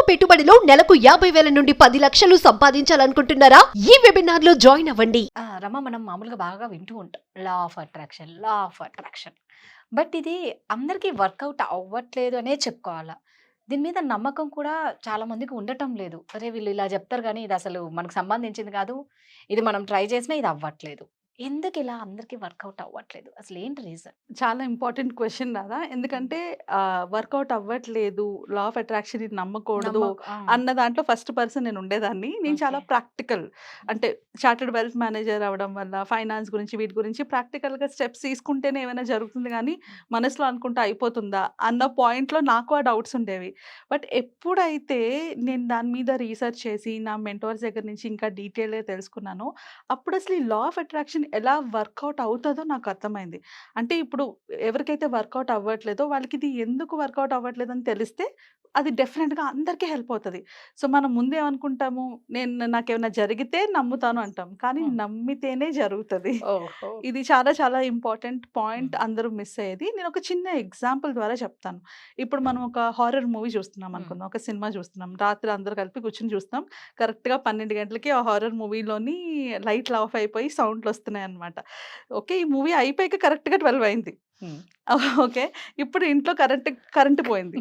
పెట్టుబడిలో నెలకు 50,000 నుండి 10 లక్షలు సంపాదించాలనుకుంటున్నారా? ఈ వెబినార్ లో జాయిన్ అవ్వండి. రమ మనం మామూలుగా బాగా వింటూ ఉంటాం. Law of attraction. బట్ ఇది అందరికీ వర్కౌట్ అవ్వట్లేదు అనే చెప్పుకోవాలా. దీని మీద నమ్మకం కూడా చాలా మందికి ఉండటం లేదు. అరే! వీళ్ళు ఇలా చెప్తారు గానీ ఇది అసలు మనకు సంబంధించింది కాదు. ఇది మనం ట్రై చేసినా ఇది అవ్వట్లేదు. ఎందుకిలా అందరికీ వర్కౌట్ అవ్వట్లేదు? అసలు ఏంటి రీజన్? చాలా ఇంపార్టెంట్ క్వెషన్ రాదా? ఎందుకంటే వర్కౌట్ అవ్వట్లేదు, లా ఆఫ్ అట్రాక్షన్ ఇది నమ్మకూడదు అన్న దాంట్లో ఫస్ట్ పర్సన్ నేను ఉండేదాన్ని. నేను చాలా ఓకే. ప్రాక్టికల్, అంటే చార్టర్డ్ వెల్త్ మేనేజర్ అవ్వడం వల్ల ఫైనాన్స్ గురించి వీటి గురించి ప్రాక్టికల్‌గా స్టెప్స్ తీసుకుంటేనే ఏమైనా జరుగుతుంది గానీ, మనసులో అనుకుంటే అయిపోతుందా అన్న పాయింట్‌లో నాకు ఆ డౌట్స్ ఉండేవి. బట్ ఎప్పుడైతే నేను దాని మీద రీసెర్చ్ చేసి నా మెంటోర్స్ దగ్గర నుంచి ఇంకా డీటెయిల్‌గా తెలుసుకున్నానో, అప్పుడు అసలు ఈ లా ఆఫ్ అట్రాక్షన్ ఎలా వర్కౌట్ అవుతదో నాకు అర్థమైంది. అంటే ఇప్పుడు ఎవరికైతే వర్కౌట్ అవ్వట్లేదో వాళ్ళకి ఇది ఎందుకు వర్కౌట్ అవ్వట్లేదని తెలిస్తే అది డెఫినెట్‌గా అందరికీ హెల్ప్ అవుతది. సో, మనం ముందేమనుకుంటాము, నాకేమైనా జరిగితే నమ్ముతాను అంటాం. కానీ హ్మ్. నమ్మితేనే జరుగుతది. ఓహో! ఇది చాలా చాలా ఇంపార్టెంట్ పాయింట్ హ్మ్. అందరూ మిస్ అయ్యేది. నేను ఒక చిన్న ఎగ్జాంపుల్ ద్వారా చెప్తాను. ఇప్పుడు మనం ఒక హారర్ మూవీ చూస్తున్నాం హ్మ్. అనుకుందాం. ఒక సినిమా చూస్తున్నాం. రాత్రి అందరూ కలిపి కూర్చొని చూస్తాం. కరెక్ట్‌గా 12 గంటలకి ఆ హారర్ మూవీలోని లైట్లు ఆఫ్ అయిపోయి సౌండ్‌లొస్తున్నాయన్నమాట. ఓకే. ఈ మూవీ అయిపోయాక కరెక్ట్‌గా 12 అయింది. హ్మ్. ఓకే. ఇప్పుడు ఇంట్లో కరెంట్ పోయింది.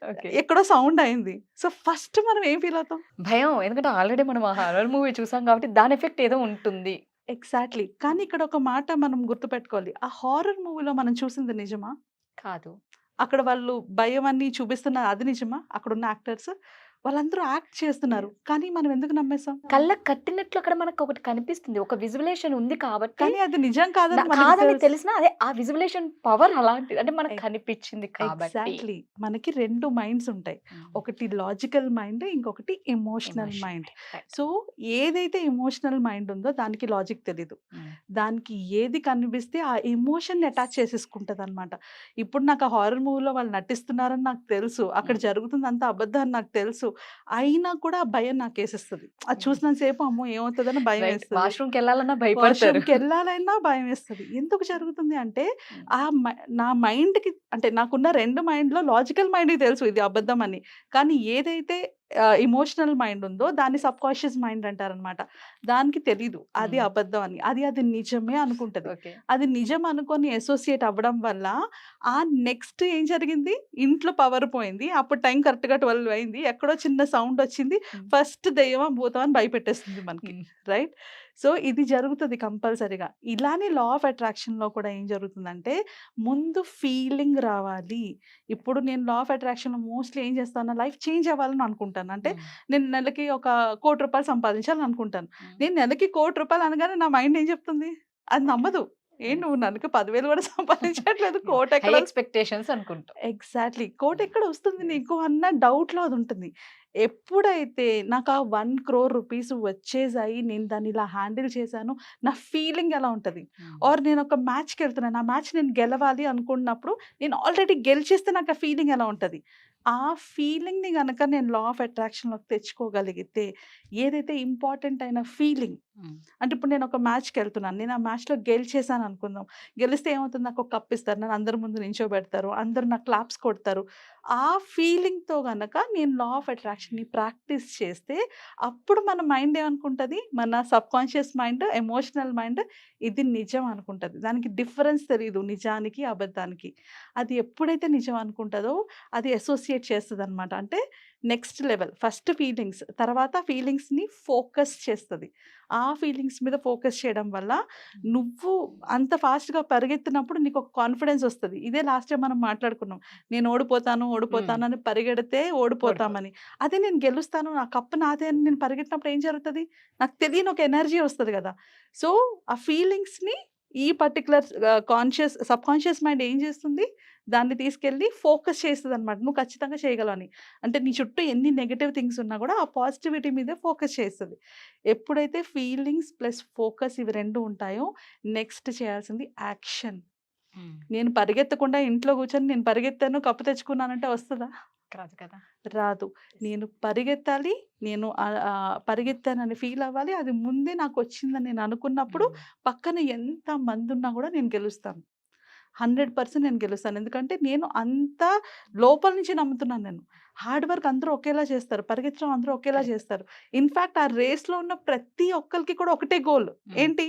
ఓకే. ఎక్కడో సౌండ్ అయింది. సో, ఫస్ట్ మనం ఏం ఫీల్ అవుతాం? భయం. ఎందుకంటే ఆల్రెడీ మనం ఆ హారర్ మూవీ చూసాం కాబట్టి దాని ఎఫెక్ట్ ఏదో ఉంటుంది. ఎగ్జాక్ట్‌లీ. కానీ ఇక్కడ ఒక మాట మనం గుర్తుపెట్టుకోవాలి. ఆ హారర్ మూవీలో మనం చూసింది నిజమా? కాదు. అక్కడ వాళ్ళు భయం అన్ని చూపిస్తున్నారు అది నిజమా? అక్కడున్న యాక్టర్స్ వాళ్ళందరూ యాక్ట్ చేస్తున్నారు. కానీ మనం ఎందుకు నమ్మేసాం? కళ్ళకి కట్టినట్లు అక్కడ మనకొకటి కనిపిస్తుంది. ఒక విజువలేషన్ ఉంది కాబట్టి కానీ అది నిజం కాదని మనకు కాదని తెలుసు. తెలిసినా అదే ఆ విజువలేషన్ పవర్ అలాంటిది. అంటే మనకు కనిపించింది కాబట్టి. ఎగ్జాక్ట్‌లీ. మనకి 2 మైండ్స్ ఉంటాయి. హ్మ్. ఒకటి లాజికల్ మైండ్, ఇంకొకటి emotional emotion. Mind. Right. So, ఏదైతే ఎమోషనల్ మైండ్ ఉందో దానికి లాజిక్ తెలీదు. హ్మ్. దానికి ఏది కనిపిస్తే ఆ ఎమోషన్‌ని అటాచ్ చేసేసుకుంటదనమాట. ఇప్పుడు నాకు ఆ హారర్ మూవీలో వాళ్ళు నటిస్తున్నారని నాకు తెలుసు. అక్కడ జరుగుతుందంతా అబద్ధం అని నాకు తెలుసు. అయినా కూడా ఆ భయం నాకేసేస్తది. అది చూసినంత సేపు అమ్మో! ఏమవుతదని రైట్. భయమేస్తది. వాష్‌రూమ్‌కెళ్ళాలన్నా భయపడతారు. వాష్‌రూమ్‌కెళ్ళాలన్నా భయమేస్తది. ఎందుకు జరుగుతుంది అంటే, హ్మ్. ఆ నా మైండ్‌కి, అంటే నాకున్న 2 మైండ్‌లో లాజికల్ మైండ్‌కి తెలుసు ఇది అబద్ధం అని. కానీ ఏదైతే ఎమోషనల్ మైండ్ ఉందో దాన్ని సబ్‌కాన్షియస్ మైండ్ అంటారనమాట. దానికి తెలీదు అది హ్మ్. అబద్ధం అని. అది నిజమే అనుకుంటది. ఓకే. అది నిజం అనుకోని అసోసియేట్ అవ్వడం వల్ల నెక్స్ట్ ఏం జరిగింది? ఇంట్లో పవర్ పోయింది. అప్పుడు టైం కరెక్ట్‌గా 12 అయింది. ఎక్కడో చిన్న సౌండ్ వచ్చింది. హ్మ్. ఫస్ట్ దెయ్యమా, భూతమా అని భయపెట్టేస్తుంది మనకి. హ్మ్. రైట్? సో, ఇది జరుగుతది కంపల్సరీగా. ఇలానే లా ఆఫ్ అట్రాక్షన్‌లో కూడా ఏం జరుగుతుందంటే, ముందు ఫీలింగ్ రావాలి. ఇప్పుడు నేను లా ఆఫ్ అట్రాక్షన్‌లో మోస్ట్‌లీ ఏం చేస్తాను, నా లైఫ్ చేంజ్ అవ్వాలని అనుకుంటాను. అంటే హ్మ్. నేను నెలకి ఒక ₹1,00,00,000 సంపాదించాలని అనుకుంటాను. హ్మ్. నేను నెలకి ₹1,00,00,000 అనగానే నా మైండ్ ఏం చెప్తుంది? అది నమ్మదు. ఏంటి నువ్వు నెలకి 10,000 కూడా సంపాదించట్లేదు, హై కోటెక్కడ ఎక్స్‌పెక్టేషన్స్ అనుకుంటాం. ఎగ్జాక్ట్‌లీ. కోటెక్కడ వస్తుంది నీకు అన్న డౌట్‌లో అదుంటుంది. ఎప్పుడైతే నాకు ఆ 1,00,00,000 రూపీస్ వచ్చేసాయి, నేను దాన్ని ఇలా హ్యాండిల్ చేశాను, నా ఫీలింగ్ ఎలా ఉంటది? హ్మ్. ఆర్ నేను ఒక మ్యాచ్‌కెళ్తున్నాను. ఆ మ్యాచ్ నేను గెలవాలి అనుకున్నప్పుడు, నేను ఆల్రెడీ గెలిచేస్తే నాకు ఆ ఫీలింగ్ ఎలా ఉంటది? ఆ ఫీలింగ్‌ని గనక నేను లా ఆఫ్ అట్రాక్షన్‌లోకి తెచ్చుకోగలిగితే, ఏదైతే ఇంపార్టెంట్ అయిన ఫీలింగ్, హ్మ్. అంటే ఇప్పుడు నేను ఒక మ్యాచ్‌కెళ్తున్నాను. నేను ఆ మ్యాచ్‌లో గెలిచేసాను అనుకుందాం. గెలిస్తే ఏమవుతుంది, నాకు ఒక కప్ ఇస్తారు. నన్ను అందరి ముందు నించోబెడతారు. అందరూ నాకు క్లాప్స్ కొడతారు. ఆ ఫీలింగ్‌తో గనక నేను లా ఆఫ్ అట్రాక్షన్‌ని ప్రాక్టీస్ చేస్తే, అప్పుడు మన మైండ్ ఏమనుకుంటది, మన సబ్‌కాన్షియస్ మైండ్, ఎమోషనల్ మైండ్ ఇది నిజం అనుకుంటది. దానికి డిఫరెన్స్ తెలీదు నిజానికి, అబద్ధానికి. అది ఎప్పుడైతే నిజం అనుకుంటదో అది అసోసియేట్ చేస్తదనమాట. అంటే నెక్స్ట్ లెవెల్. ఫస్ట్ ఫీలింగ్స్, తర్వాత ఫీలింగ్స్‌ని ఫోకస్ చేస్తది. ఆ ఫీలింగ్స్ మీద ఫోకస్ చేయడం వల్ల నువ్వు అంత ఫాస్ట్‌గా పరిగెత్తినప్పుడు నీకొక కాన్ఫిడెన్స్ ఒస్తది. ఇదే లాస్ట్ టైమ్ మనం మాట్లాడుకున్నాం. నేను ఓడిపోతాను అని పరిగెడితే ఓడిపోతామని. అదే నేను గెలుస్తాను, నా కప్ నాదే అని నేను పరిగెట్టినప్పుడు ఏం జరుగుతది? నాకు తెలియని ఒక ఎనర్జీ ఒస్తది గదా! సో, ఆ ఫీలింగ్స్‌ని ఈ పర్టిక్యులర్ సబ్‌కాన్షియస్ మైండ్ ఏం చేస్తుంది? దాన్ని తీసుకెళ్ళి ఫోకస్ చేస్తదనమాట. నువ్వు ఖచ్చితంగా చేయగలవని. అంటే నీ చుట్టూ ఎన్ని నెగెటివ్ థింగ్స్ ఉన్నా గూడా ఆ పాజిటివిటీ మీదే ఫోకస్ చేస్తది. ఎప్పుడైతే ఫీలింగ్స్ ప్లస్ ఫోకస్ ఇవి 2 ఉంటాయో, నెక్స్ట్ చేయాల్సింది యాక్షన్. హ్మ్. నేను పరిగెత్తకుండా ఇంట్లో కూర్చొని నేను పరిగెత్తాను, కప్పు తెచ్చుకున్నానంటే వస్తదా? కాదు కదా! రాదు. నేను పరిగెత్తాలి. నేను పరిగెత్తానని ఫీల్ అవ్వాలి. అది ముందే నాకొచ్చిందని నేను అనుకున్నప్పుడు, హ్మ్. పక్కన ఎంత మందున్నా గూడా నేను గెలుస్తాను. 100% నేను గెలుస్తాను. ఎందుకంటే నేను అంత లోపల నుంచి నమ్ముతున్నాను నేను. హార్డ్ వర్క్ అందరూ ఒకేలా చేస్తారు. పరిగెత్తడం అందరూ ఒకేలా చేస్తారు. ఇన్‌ఫాక్ట్ ఆ రేస్‌లో ఉన్న ప్రతి ఒక్కళ్ళకి కూడా ఒకటే గోల్. ఏంటి?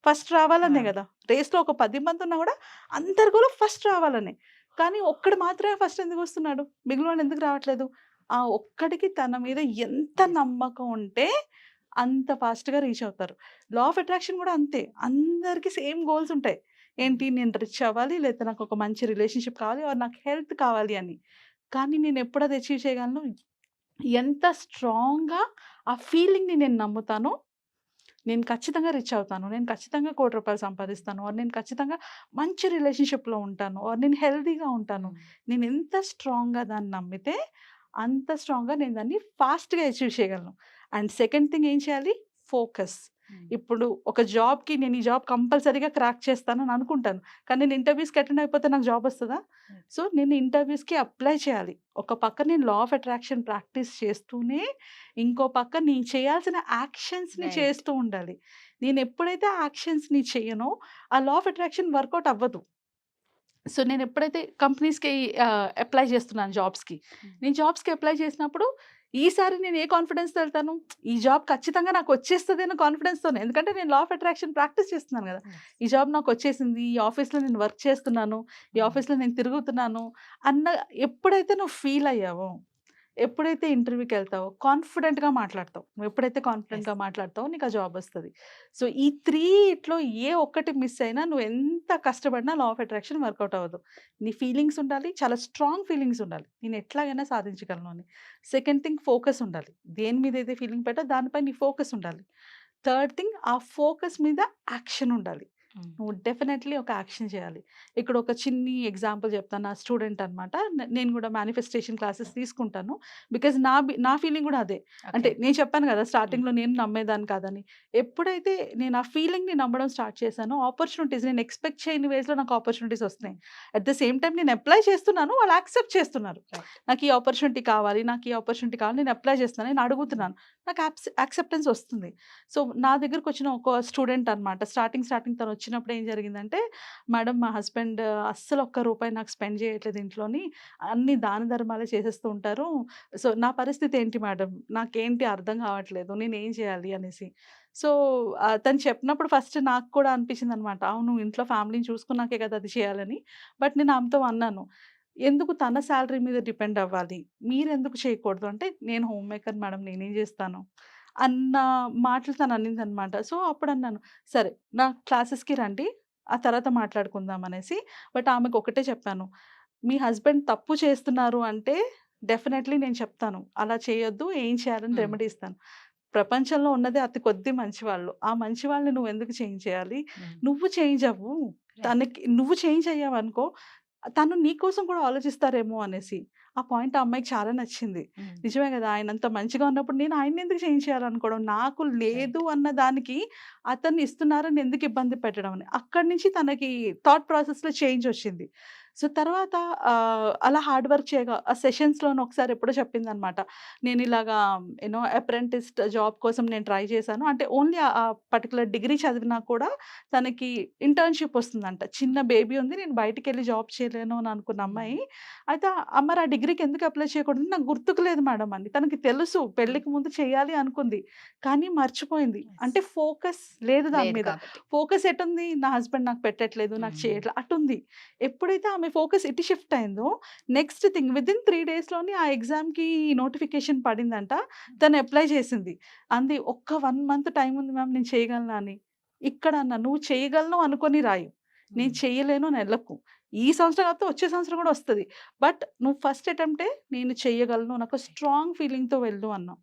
ఫస్ట్ రావాలనే ఆ! గదా! రేస్‌లో ఒక 10 మంది ఉన్నా గూడా అందరి గోల్ ఫస్ట్ రావాలనే. కానీ ఒక్కడు మాత్రమే ఫస్ట్ ఎందుకొస్తున్నాడు? మిగిలినోళ్ళు ఎందుకు రావట్లేదు? ఆ ఒక్కడికి తన మీద ఎంత యెస్. నమ్మకం ఉంటే అంత ఫాస్ట్‌గా రీచ్ అవుతారు. లా ఆఫ్ అట్రాక్షన్ గూడా అంతే. అందరికి సేమ్ గోల్స్ ఉంటాయి. ఏంటి? నేను రిచ్ అవ్వాలి, లేతే నాకొక మంచి రిలేషన్‌షిప్ కావాలి, ఆర్ నాకు హెల్త్ కావాలి అని. కానీ నేనెప్పుడు అది అచీవ్ చేయగలను? ఎంత స్ట్రాంగ్‌గా ఆ ఫీలింగ్‌ని నేను నమ్ముతానో, నేను ఖచ్చితంగా రిచ్ అవుతాను. నేను ఖచ్చితంగా ₹1,00,00,000 సంపాదిస్తాను. ఆర్ నేను ఖచ్చితంగా మంచి రిలేషన్‌షిప్‌లో ఉంటాను. ఆర్ నేను హెల్తీగా ఉంటాను. నేను ఎంత స్ట్రాంగ్‌గా దాన్ని నమ్మితే, అంత స్ట్రాంగ్‌గా నేను దాన్ని ఫాస్ట్‌గా అచీవ్ చేయగలను. అండ్ సెకండ్ థింగ్ ఏం చేయాలి? ఫోకస్. ఇప్పుడు ఒక జాబ్‌కి నేను ఈ జాబ్ కంపల్సరీగా క్రాక్ చేస్తానని అనుకుంటాను. కానీ నేను ఇంటర్వ్యూస్‌కి అటెండ్ అయిపోతే నాకు జాబ్ వస్తదా? సో, నేను ఇంటర్వ్యూస్‌కి అప్లై చేయాలి. ఒక పక్క నేను లా ఆఫ్ అట్రాక్షన్ ప్రాక్టీస్ చేస్తూనే, ఇంకో పక్క నేను చేయాల్సిన యాక్షన్స్‌ని రైట్. చేస్తూ ఉండాలి. నేను ఎప్పుడైతే ఆ యాక్షన్స్‌ని చెయ్యనో, ఆ లా ఆఫ్ అట్రాక్షన్ వర్కౌట్ అవ్వదు. సో, నేను ఎప్పుడైతే కంపెనీస్‌కి అప్లై చేస్తున్నాను జాబ్స్‌కి. నేను జాబ్స్‌కి అప్లై చేసినప్పుడు ఈసారి నేను ఏ కాన్ఫిడెన్స్‌తో ఎళ్తాను? ఈ జాబ్ ఖచ్చితంగా నాకు వచ్చేస్తది అన్న కాన్ఫిడెన్స్‌తోనే. ఎందుకంటే నేను లా ఆఫ్ అట్రాక్షన్ ప్రాక్టీస్ చేస్తున్నాను గదా! ఈ జాబ్ నాకొచ్చేసింది. ఈ ఆఫీస్‌లో నేను వర్క్ చేస్తున్నాను. ఈ ఆఫీస్‌లో నేను తిరుగుతున్నాను అన్న ఎప్పుడైతే నువ్వు ఫీల్ అయ్యావో, ఎప్పుడైతే ఇంటర్వ్యూకెళ్తావో కాన్ఫిడెంట్‌గా మాట్లాడతావు. నువ్వు ఎప్పుడైతే కాన్ఫిడెంట్‌గా యెస్. మాట్లాడతావో నీకు ఆ జాబ్ వస్తది. సో, ఈ 3 ఇట్లో ఏ ఒక్కటి మిస్ అయినా నువ్వు ఎంత కష్టపడినా లా ఆఫ్ అట్రాక్షన్ వర్కౌట్ అవ్వదు. నీ ఫీలింగ్స్ ఉండాలి. చాలా స్ట్రాంగ్ ఫీలింగ్స్ ఉండాలి. నేను ఎట్లాగైనా సాధించగలను అని. సెకండ్ థింగ్ ఫోకస్ ఉండాలి. దేని మీద అయితే ఫీలింగ్ పెట్టావో దానిపై నీ ఫోకస్ ఉండాలి. థర్డ్ థింగ్ ఆ ఫోకస్ మీద యాక్షన్ ఉండాలి. నువ్వు డెఫినెట్‌లీ ఒక యాక్షన్ చేయాలి. ఇక్కడ ఒక చిన్ని ఎగ్జాంపుల్ చెప్తాను. నా స్టూడెంట్ అనమాట. నేను కూడా మేనిఫెస్టేషన్ క్లాసెస్ తీసుకుంటాను. బికాజ్ నా ఫీలింగ్ కూడా అదే. అంటే ఓకే. నేను చెప్పాను కదా! స్టార్టింగ్‌లో నేను నమ్మేదాన్ని కాదని. ఎప్పుడైతే నేను ఆ ఫీలింగ్‌ని నమ్మడం స్టార్ట్ చేశానో ఆపర్చునిటీస్ నేను ఎక్స్‌పెక్ట్ చేయని వేస్‌లో నాకు ఆపర్చునిటీస్ వస్తున్నాయి. అట్ ద సేమ్ టైమ్ నేను అప్లై చేస్తున్నాను. వాళ్ళు యాక్సెప్ట్ చేస్తున్నారు. రైట్. నాకు ఈ ఆపర్చునిటీ కావాలి. నాకు ఈ ఆపర్చునిటీ కావాలి. నేను అప్లై చేస్తున్నాను. నేను అడుగుతున్నాను. నాకు యాక్సెప్టెన్స్ వస్తుంది. సో, నా దగ్గరకొచ్చిన ఒక స్టూడెంట్ అనమాట. స్టార్టింగ్ తనొచ్చినప్పుడు ఏం జరిగిందంటే, "మేడం మా హస్బెండ్ అస్సలు ఒక్క రూపాయి నాకు స్పెండ్ చేయట్లేదు ఇంట్లోని. అన్ని దాన ధర్మాలే చేసేస్తూ ఉంటారు. సో, నా పరిస్థితి ఏంటి మేడం? నాకేంటి అర్థం కావట్లేదు. నేనేం చేయాలి?" అనేసి. సో, తను చెప్పినప్పుడు ఫస్ట్ నాకు కూడా అనిపించిందనమాట. అవును ఇంట్లో ఫ్యామిలీని చూసుకున్నాకే కదా అది చేయాలని. బట్ నేను ఆమెతో అన్నాను. ఎందుకు తన సాలరీ మీద డిపెండ్ అవ్వాలి? మీరెందుకు చేయకూడదు? అంటే, "నేను హోమ్ మేకర్ మేడం నేనేం చేస్తాను?" అన్న మాటలు తను అనిందనమాట. సో, అప్పుడన్నాను, "సరే నా క్లాసెస్‌కి రండి. ఆ తర్వాత మాట్లాడుకుందాం" అనేసి. బట్ ఆమెకు ఒకటే చెప్పాను. మీ హస్బెండ్ తప్పు చేస్తున్నారు అంటే డెఫినైట్‌లీ నేను చెప్తాను. అలా చేయొద్దు. ఏం చేయాలని రెమెడీ ఇస్తాను. ప్రపంచంలో ఉన్నదే అతి కొద్ది మంచివాళ్ళు. ఆ మంచి వాళ్ళని నువ్వెందుకు చేంజ్ చేయాలి? నువ్వు చేంజ్ అవ్వు. రైట్. నువ్వు చేంజ్ అయ్యావనుకో, తను నీ కోసం కూడా ఆలోచిస్తారేమో అనేసి. ఆ పాయింట్ ఆ అమ్మాయికి చాలా నచ్చింది. నిజమే గదా! ఆయనంత మంచిగా ఉన్నప్పుడు నేను ఆయన్నెందుకు చేంజ్ చేయాలనుకోవడం. నాకు లేదు రైట్. అన్న దానికి అతన్ని ఇస్తున్నారని ఎందుకు ఇబ్బంది పెట్టడం అని. అక్కడి నుంచి తనకి థాట్ ప్రాసెస్‌లో చేంజ్ ఒచ్చింది. సో, తర్వాత అలా హార్డ్ వర్క్ చేయగా ఆ సెషన్స్‌లోను ఒకసారి ఎప్పుడో చెప్పిందనమాట. నేనిలాగా అప్రెంటిస్ జాబ్ కోసం నేను ట్రై చేశాను. అంటే ఓన్లీ ఆ పర్టిక్యులర్ డిగ్రీ చదివినా కూడా తనకి ఇంటర్న్‌షిప్ ఒస్తుందంట. చిన్న బేబీ ఉంది. నేను బయటికెళ్ళి జాబ్ చేయలేను అని అనుకున్న అమ్మాయి, అయితే మరి ఆ డిగ్రీకి ఎందుకు అప్లై చేయకూడదు? నాకు గుర్తుకు లేదు మేడం అని. తనకి తెలుసు పెళ్ళికి ముందు చేయాలి అనుకుంది. కానీ మర్చిపోయింది. యెస్. అంటే ఫోకస్ లేదు దాని లేదు మీద. కాబట్టి. ఫోకస్ ఎటుంది? నా హస్బెండ్ నాకు పెట్టట్లేదు, నాకు చేయట్లే అటుంది. ఎప్పుడైతే ఆమె ఫోకస్ ఇటు షిఫ్ట్ అయిందో, నెక్స్ట్ థింగ్ వితిన్ 3 డేస్‌లోనే ఆ ఎగ్జామ్‌కి నోటిఫికేషన్ పడిందంట. తను అప్లై చేసింది. అంది "ఒక్క 1 మంత్ టైమ్ ఉంది మ్యామ్ నేను చేయగలనా" అని. ఇక్కడ అన్నా "నువ్వు చేయగలను అనుకోని రాయి. నేను చేయలేను అని ఎళ్ళకు. ఈ సంవత్సరం కాకపోతే వచ్చే సంవత్సరం కూడా వస్తది. బట్ నువ్వు ఫస్ట్ అటెంప్టే నేను చేయగలను. నాకు స్ట్రాంగ్ ఫీలింగ్‌తో వెళ్ళు" అన్నా.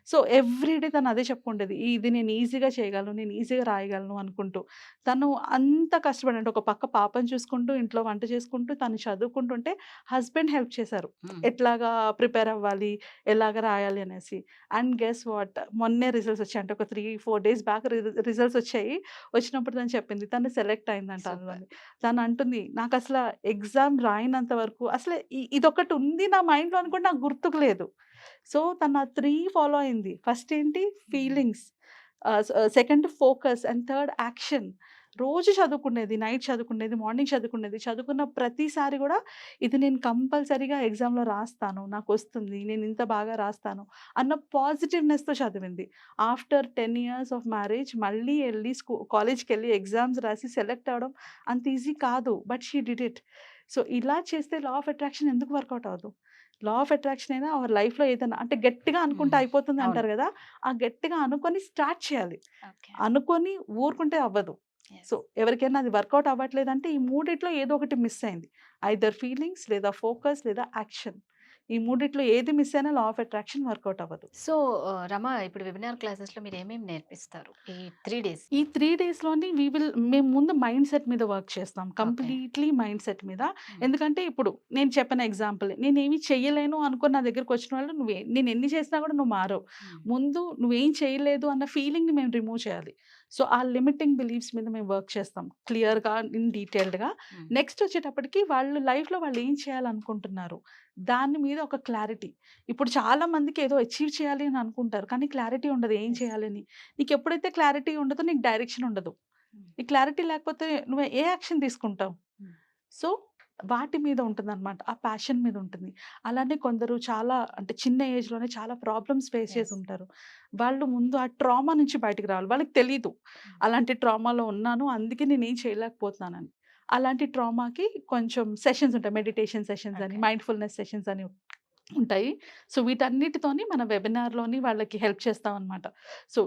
సో, ఎవ్రీడే తను అదే చెప్పుకుంటది. ఇది నేను ఈజీగా చేయగలను. నేను ఈజీగా రాయగలను అనుకుంటూ. తను అంత కష్టపడి అంటే ఒక పక్క పాపని చూసుకుంటూ, ఇంట్లో వంట చేసుకుంటూ, తను చదువుకుంటుంటే హస్బెండ్ హెల్ప్ చేశారు. ఎట్లాగా ప్రిపేర్ అవ్వాలి, ఎలాగ రాయాలి అనేసి. అండ్ గెస్ వాట్ మొన్నే రిజల్ట్స్ వచ్చాయి. అంటే ఒక 3, 4 డేస్ బ్యాక్ రిజల్ట్స్ వచ్చాయి. వచ్చినప్పుడు తను చెప్పింది. తను సెలెక్ట్ అయిందంట అందులో. సూపర్. తను అంటుంది, "నాకసల ఎగ్జామ్ రాయనంత వరకు అసలు ఇదొకటి ఉంది నా మైండ్‌లో అని కూడా నాకు గుర్తుకు లేదు." సో, తను ఆ 3 ఫాలో అయింది. ఫస్ట్ ఏంటి feelings, second focus and third action. రోజు చదువుకునేది, నైట్ చదువుకునేది, మార్నింగ్ చదువుకునేది. చదువుకున్న ప్రతిసారి గూడా ఇది నేను కంపల్సరీగా ఎగ్జామ్‌లో రాస్తాను. నాకొస్తుంది. నేను ఇంత బాగా రాస్తాను అన్న పాజిటివ్‌నెస్‌తో చదివింది. ఆఫ్టర్ 10 ఇయర్స్ ఆఫ్ మ్యారేజ్ మళ్ళీ ఎళ్లి కాలేజ్‌కెళ్ళి ఎగ్జామ్స్ రాసి సెలెక్ట్ అవ్వడం అంత ఈజీ కాదు. But she did it. So, ఇలా చేస్తే లా ఆఫ్ అట్రాక్షన్ ఎందుకు వర్కౌట్ అవ్వదు? లా ఆఫ్ అట్రాక్షన్ అయినా అవర్ లైఫ్‌లో ఏదైనా అంటే గట్టిగా అనుకుంటే అయిపోతుంది అవును. అంటారు గదా! ఆ గట్టిగా అనుకోని స్టార్ట్ చేయాలి. ఓకే. అనుకోని ఊరుకుంటే అవ్వదు. Yes. సో, ఎవరికైనా అది వర్కౌట్ అవ్వట్లేదంటే ఈ మూడిట్లో ఏదో ఒకటి మిస్ అయింది. ఐదర్ ఫీలింగ్స్ లేదా ఫోకస్ లేదా యాక్షన్. ఈ మూడిట్లో ఏది మిస్ అయినా లా ఆఫ్ అట్రాక్షన్ వర్కౌట్ అవ్వదు. సో, రమ ఇప్పుడు వెబినార్ క్లాసెస్‌లో మీరేమేమి నేర్పిస్తారు? ఈ 3 డేస్? ఈ 3 డేస్‌లోని మేము ముందు మైండ్ సెట్ మీద వర్క్ చేస్తాం. కంప్లీట్‌లీ మైండ్ సెట్ మీద. ఎందుకంటే ఇప్పుడు నేను చెప్పిన ఎగ్జాంపుల్ నేనేమి చెయ్యలేను అనుకోని నా దగ్గరకొచ్చిన వాళ్ళు నేను ఎన్ని చేసినా కూడా నువ్వు మారవు. ముందు నువ్వేం చేయలేదు అన్న ఫీలింగ్‌ని మేము రిమూవ్ చేయాలి. సో, ఆ లిమిటింగ్ బిలీఫ్స్ మీద మేము వర్క్ చేస్తాం. క్లియర్‌గా, డీటెయిల్డ్‌గా. నెక్స్ట్ వచ్చేటప్పటికి వాళ్ళు లైఫ్‌లో వాళ్ళు ఏం చేయాలనుకుంటున్నారు? దాని మీద ఒక క్లారిటీ. ఇప్పుడు చాలా మందికి ఏదో అచీవ్ చేయాలి అని అనుకుంటారు. కానీ క్లారిటీ ఉండదు ఏం Yes. చేయాలని. నీకెప్పుడైతే క్లారిటీ ఉండదో నీకు డైరెక్షన్ ఉండదు. ఈ క్లారిటీ లేకపోతే నువ్వు ఏ యాక్షన్ తీసుకుంటావు? Hmm. సో, వాటి మీద ఉంటుందన్నమాట. ఆ ప్యాషన్ మీద ఉంటుంది. అలానే కొందరు చాలా అంటే చిన్న ఏజ్‌లోనే చాలా ప్రాబ్లమ్స్ ఫేస్ చేసి Yes. ఉంటారు. వాళ్ళు ముందు ఆ ట్రామా నుంచి బయటికి రావాలి. వాళ్ళకి తెలీదు. అలాంటి ట్రామాలో ఉన్నాను. అందుకే నేనేం చేయలేకపోతున్నానని. అలాంటి ట్రామాకి కొంచెం సెషన్స్ ఉంటాయి. మెడిటేషన్ సెషన్స్ అని, Okay. మైండ్‌ఫుల్‌నెస్ సెషన్స్ అని ఉంటాయి. సో, వీటన్నిటితోని మన వెబినార్‌లోని వాళ్ళకి హెల్ప్ చేస్తామనమాట. సో,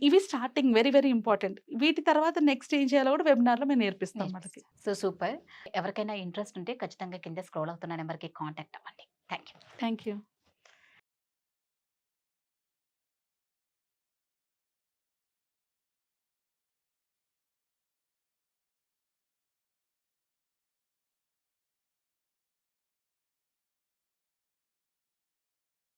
ఇవి స్టార్టింగ్ వెరీ, వెరీ ఇంపార్టెంట్. వీటి తర్వాత నెక్స్ట్ ఏం చేయాలో కూడా వెబినార్‌లో మేము నేర్పిస్తాం వాళ్ళకి. So, super. ఎవరికైనా ఇంట్రెస్ట్ ఉంటే ఖచ్చితంగా కింద స్క్రోల్ అవుతున్న నెంబర్‌కి కాంటాక్ట్ అవ్వండి. Thank you. Thank you.